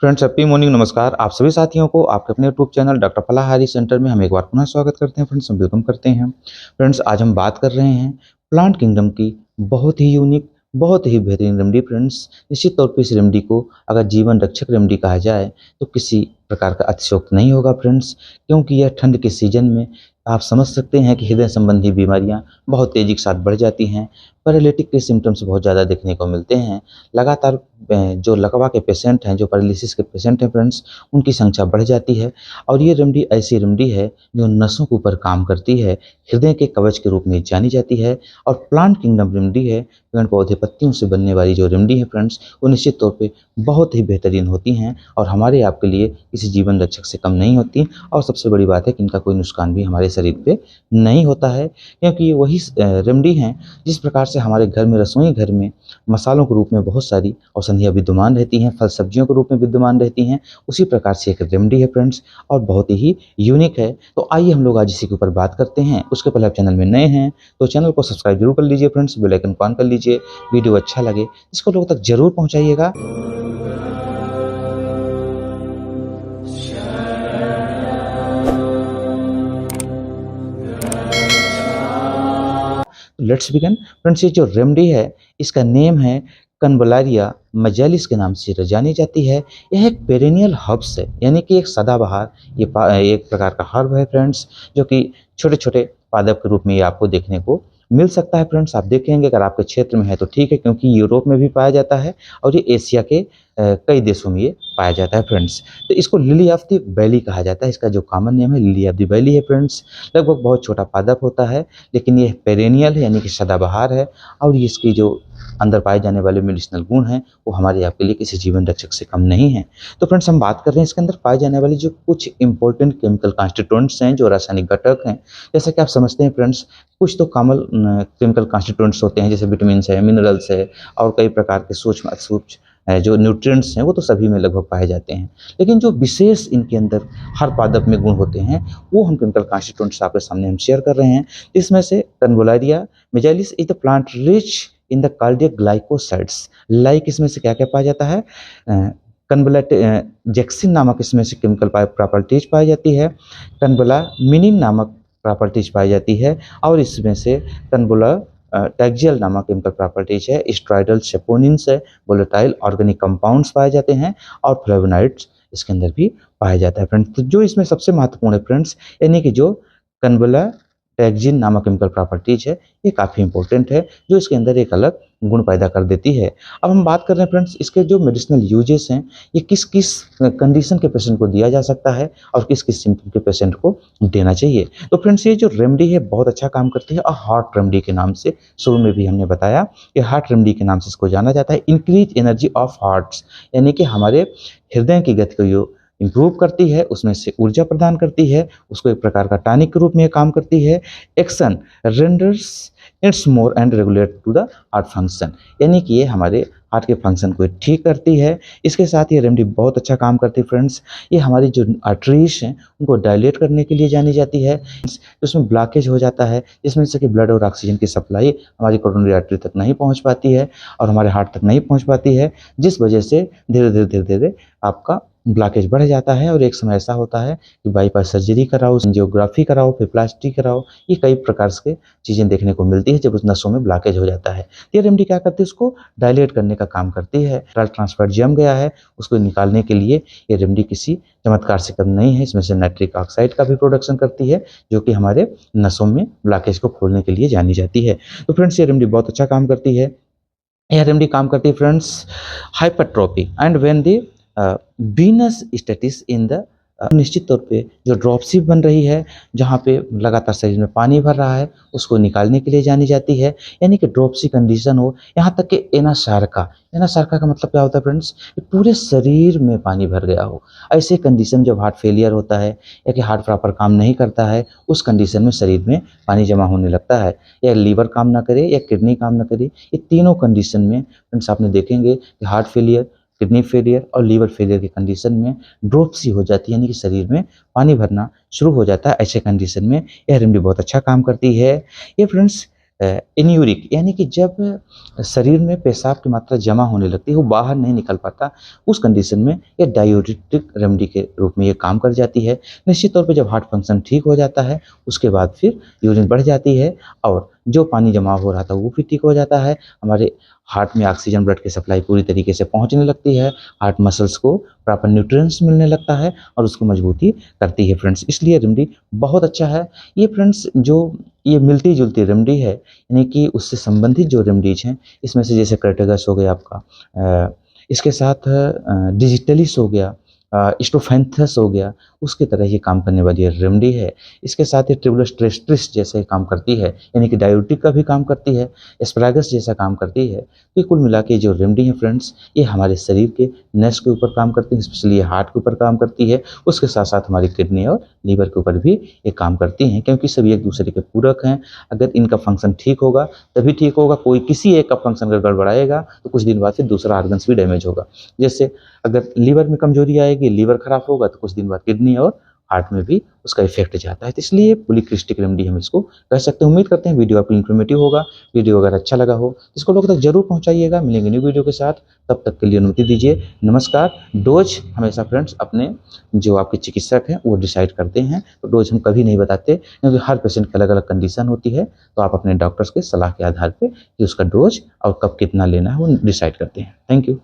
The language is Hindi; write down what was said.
Friends, happy morning. नमस्कार आप सभी साथियों को आपके अपने यूट्यूब चैनल डॉक्टर फलाहारी सेंटर में हम एक बार पुनः स्वागत करते हैं। फ्रेंड्स, हम वेलकम करते हैं। फ्रेंड्स, आज हम बात कर रहे हैं प्लांट किंगडम की बहुत ही यूनिक, बहुत ही बेहतरीन रेमेडी। फ्रेंड्स, निश्चित तौर पे इस रेमेडी को अगर जीवन रक्षक रेमेडी कहा जाए तो किसी प्रकार का अतिशयोक्ति नहीं होगा फ्रेंड्स, क्योंकि यह ठंड के सीजन में आप समझ सकते हैं कि हृदय संबंधी बीमारियां बहुत तेजी के साथ बढ़ जाती हैं। पैरालिटिक के सिम्टम्स बहुत ज़्यादा देखने को मिलते हैं। लगातार जो लकवा के पेशेंट हैं, जो पैरालिसिस के पेशेंट हैं फ्रेंड्स, उनकी संख्या बढ़ जाती है। और ये रेमेडी ऐसी रेमेडी है जो नसों के ऊपर काम करती है, हृदय के कवच के रूप में जानी जाती है। और प्लांट किंगडम रेमेडी है, पेड़ पौधे पत्तियों से बनने वाली जो रेमेडी है फ्रेंड्स, वो निश्चित तौर पे बहुत ही बेहतरीन होती हैं और हमारे आपके लिए किसी जीवन रक्षक से कम नहीं होती। और सबसे बड़ी बात है कि इनका कोई नुकसान भी हमारे शरीर पे नहीं होता है, क्योंकि ये वही रेमेडी हैं जिस प्रकार से हमारे घर में, रसोई घर में मसालों के रूप में बहुत सारी औषधियाँ विद्यमान रहती हैं, फल सब्जियों के रूप में विद्यमान रहती हैं, उसी प्रकार से एक रेमेडी है फ्रेंड्स, और बहुत ही यूनिक है। तो आइए हम लोग आज इसी के ऊपर बात करते हैं। उसके पहले आप चैनल में नए हैं तो चैनल को सब्सक्राइब जरूर कर लीजिए फ्रेंड्स, बेल आइकन को ऑन कर लीजिए। वीडियो अच्छा लगे इसको लोगों तक जरूर पहुंचाइएगा। Let's begin friends. ये जो रेमेडी है इसका नेम है कनवलारिया मजालिस के नाम से जानी जाती है। यह एक पेरेनियल हर्ब्स है, यानी कि एक सदाबहार एक प्रकार का हर्ब है फ्रेंड्स, जो कि छोटे छोटे पादप के रूप में ये आपको देखने को मिल सकता है फ्रेंड्स। आप देखेंगे अगर आपके क्षेत्र में है तो ठीक है, क्योंकि यूरोप में भी पाया जाता है और ये एशिया के कई देशों में ये पाया जाता है फ्रेंड्स। तो इसको लिली ऑफ द वैली कहा जाता है। इसका जो कॉमन नेम है लिली ऑफ द वैली है फ्रेंड्स। लगभग बहुत छोटा पादप होता है, लेकिन ये पेरेनियल है, यानी कि सदाबहार है। और इसकी जो अंदर पाए जाने वाले मेडिसिनल गुण हैं वो हमारे आपके लिए किसी जीवन रक्षक से कम नहीं है। तो फ्रेंड्स, हम बात कर रहे हैं इसके अंदर पाए जाने वाले जो कुछ इंपॉर्टेंट केमिकल कॉन्स्टिट्यूएंट्स हैं, जो रासायनिक घटक हैं। जैसे कि आप समझते हैं फ्रेंड्स, कुछ तो कॉमन केमिकल कॉन्स्टिट्यूएंट्स होते हैं, जैसे विटामिन है, मिनरल्स है, और कई प्रकार के सूक्ष्म असूक्ष्म जो न्यूट्रिएंट्स हैं वो तो सभी में लगभग पाए जाते हैं। लेकिन जो विशेष इनके अंदर हर पादप में गुण होते हैं वो हम केमिकल कॉन्स्टिट्यूएंट्स आपके सामने हम शेयर कर रहे हैं। इसमें से Convallaria majalis is the plant rich in the cardiac glycosides. Like इसमें से क्या क्या पाया जाता है, कन्वलाजेक्सिन नामक इसमें से केमिकल प्रॉपर्टीज पाई जाती है। कन्वलामिनिन नामक प्रॉपर्टीज पाई जाती है। और इसमें से कन्वला टैक्जियल नामक केमिकल प्रॉपर्टीज है। स्ट्राइडल सेपोनिन्स है, वोलेटाइल ऑर्गेनिक कंपाउंड्स पाए जाते हैं, और फ्लेवोनाइड्स इसके अंदर भी पाया जाता है फ्रेंड्स। तो जो इसमें सबसे महत्वपूर्ण है फ्रेंड्स, यानी कि जो कन्वला टैक्जिन नामक केमिकल प्रॉपर्टीज है, ये काफ़ी इंपॉर्टेंट है, जो इसके अंदर एक अलग गुण पैदा कर देती है। अब हम बात कर रहे हैं फ्रेंड्स, इसके जो मेडिसिनल यूजेस हैं, ये किस किस कंडीशन के पेशेंट को दिया जा सकता है और किस किस सिम्टम के पेशेंट को देना चाहिए। तो फ्रेंड्स, ये जो रेमेडी है बहुत अच्छा काम करती है, और हार्ट रेमेडी के नाम से शुरू में भी हमने बताया कि हार्ट रेमेडी के नाम से इसको जाना जाता है। इंक्रीज एनर्जी ऑफ हार्ट्स, यानी कि हमारे हृदय की गति को इम्प्रूव करती है, उसमें से ऊर्जा प्रदान करती है, उसको एक प्रकार का टॉनिक के रूप में काम करती है। Action renders its more and regulate to the heart function, यानी कि ये हमारे हार्ट के फंक्शन को ठीक करती है। इसके साथ ये रेमेडी बहुत अच्छा काम करती है फ्रेंड्स। ये हमारी जो आर्टरीज हैं उनको डायलेट करने के लिए जानी जाती है। उसमें ब्लॉकेज हो जाता है, जिसमें से कि ब्लड और ऑक्सीजन की सप्लाई हमारी कोरोनरी आर्टरी तक नहीं पहुंच पाती है और हमारे हार्ट तक नहीं पहुंच पाती है, जिस वजह से धीरे धीरे धीरे धीरे आपका ब्लॉकेज बढ़ जाता है। और एक समय ऐसा होता है कि बाईपास सर्जरी कराओ, एंजियोग्राफी कराओ, फिर प्लास्टिक कराओ, ये कई प्रकार के चीज़ें देखने को मिलती है जब उस नसों में ब्लॉकेज हो जाता है। ये रेमेडी क्या करती है, उसको डायलेट करने का काम करती है। ट्रांसफर जम गया है, उसको निकालने के लिए ये रेमेडी किसी चमत्कार से कम नहीं है। इसमें से नाइट्रिक ऑक्साइड का भी प्रोडक्शन करती है, जो कि हमारे नसों में ब्लॉकेज को खोलने के लिए जानी जाती है। तो फ्रेंड्स, ये रेमेडी बहुत अच्छा काम करती है। यह रेमेडी काम करती है friends hypertrophy and when the venous stasis in the निश्चित तौर पे जो ड्रॉपसी बन रही है, जहाँ पे लगातार शरीर में पानी भर रहा है, उसको निकालने के लिए जानी जाती है। यानी कि ड्रॉपसी कंडीशन हो, यहाँ तक कि एनासार्का, एनासार्का का मतलब क्या होता है फ्रेंड्स, पूरे शरीर में पानी भर गया हो। ऐसे कंडीशन जब हार्ट फेलियर होता है या कि हार्ट प्रॉपर काम नहीं करता है, उस कंडीशन में शरीर में पानी जमा होने लगता है, या लीवर काम ना करे या किडनी काम ना करे। ये तीनों कंडीशन में फ्रेंड्स आपने देखेंगे कि हार्ट फेलियर, किडनी फेलियर और लीवर फेलियर की कंडीशन में ड्रॉपसी हो जाती है, यानी कि शरीर में पानी भरना शुरू हो जाता है। ऐसे कंडीशन में यह रेमेडी बहुत अच्छा काम करती है। ये फ्रेंड्स इन्यूरिक, यानी कि जब शरीर में पेशाब की मात्रा जमा होने लगती है, वो बाहर नहीं निकल पाता, उस कंडीशन में ये डायूरेटिक रेमेडी के रूप में ये काम कर जाती है। निश्चित तौर पे जब हार्ट फंक्शन ठीक हो जाता है, उसके बाद फिर यूरिन बढ़ जाती है और जो पानी जमा हो रहा था वो भी ठीक हो जाता है। हमारे हार्ट में ऑक्सीजन, ब्लड की सप्लाई पूरी तरीके से पहुंचने लगती है, हार्ट मसल्स को प्रॉपर न्यूट्रिएंट्स मिलने लगता है और उसको मजबूती करती है फ्रेंड्स। इसलिए रेमेडी बहुत अच्छा है। ये फ्रेंड्स जो ये मिलती-जुलती रेमेडी है, यानी कि उससे संबंधित जो रेमेडीज़ हैं, इसमें से जैसे कर्टेगस हो गया आपका, इसके साथ डिजिटलिस हो गया, स्टोफेंथस हो गया, उसकी तरह ये काम करने वाली रेमेडी है। इसके साथ ही ट्रिबुलोस्ट्रेस्ट्रिस जैसे काम करती है, यानी कि डायूरेटिक का भी काम करती है, एस्पैरागस जैसा काम करती है। तो ये कुल मिला के जो रेमेडी है फ्रेंड्स, ये हमारे शरीर के नस के ऊपर काम करती है, स्पेशली ये हार्ट के ऊपर काम करती है। उसके साथ-साथ हमारी किडनी और लीवर के ऊपर भी ये काम करती हैं, क्योंकि सभी एक-दूसरे के पूरक हैं। अगर इनका फंक्शन ठीक होगा, तभी ठीक होगा। कोई किसी एक का फंक्शन अगर गड़बड़ाएगा, तो कुछ दिन बाद फिर दूसरा ऑर्गन्स भी डैमेज होगा। जैसे अगर लीवर में कमजोरी आएगी, लीवर खराब होगा, तो कुछ दिन बाद किडनी और हार्ट में भी उसका इफेक्ट जाता है। तो इसलिए पॉलीक्रिस्टिक रेमेडी हम इसको कह सकते हैं। उम्मीद करते हैं वीडियो आपको इन्फॉर्मेटिव होगा। वीडियो अगर अच्छा लगा हो, तो इसको लोगों तक जरूर पहुंचाइएगा। मिलेंगे न्यू वीडियो के साथ, तब तक के लिए अनुमति दीजिए। नमस्कार। डोज हमेशा फ्रेंड्स अपने जो आपके चिकित्सक हैं वो डिसाइड करते हैं, तो डोज हम कभी नहीं बताते, क्योंकि हर पेशेंट की अलग अलग कंडीशन होती है। तो आप अपने डॉक्टर्स के सलाह के आधार पर कि उसका डोज और कब कितना लेना है वो डिसाइड करते हैं। Thank you.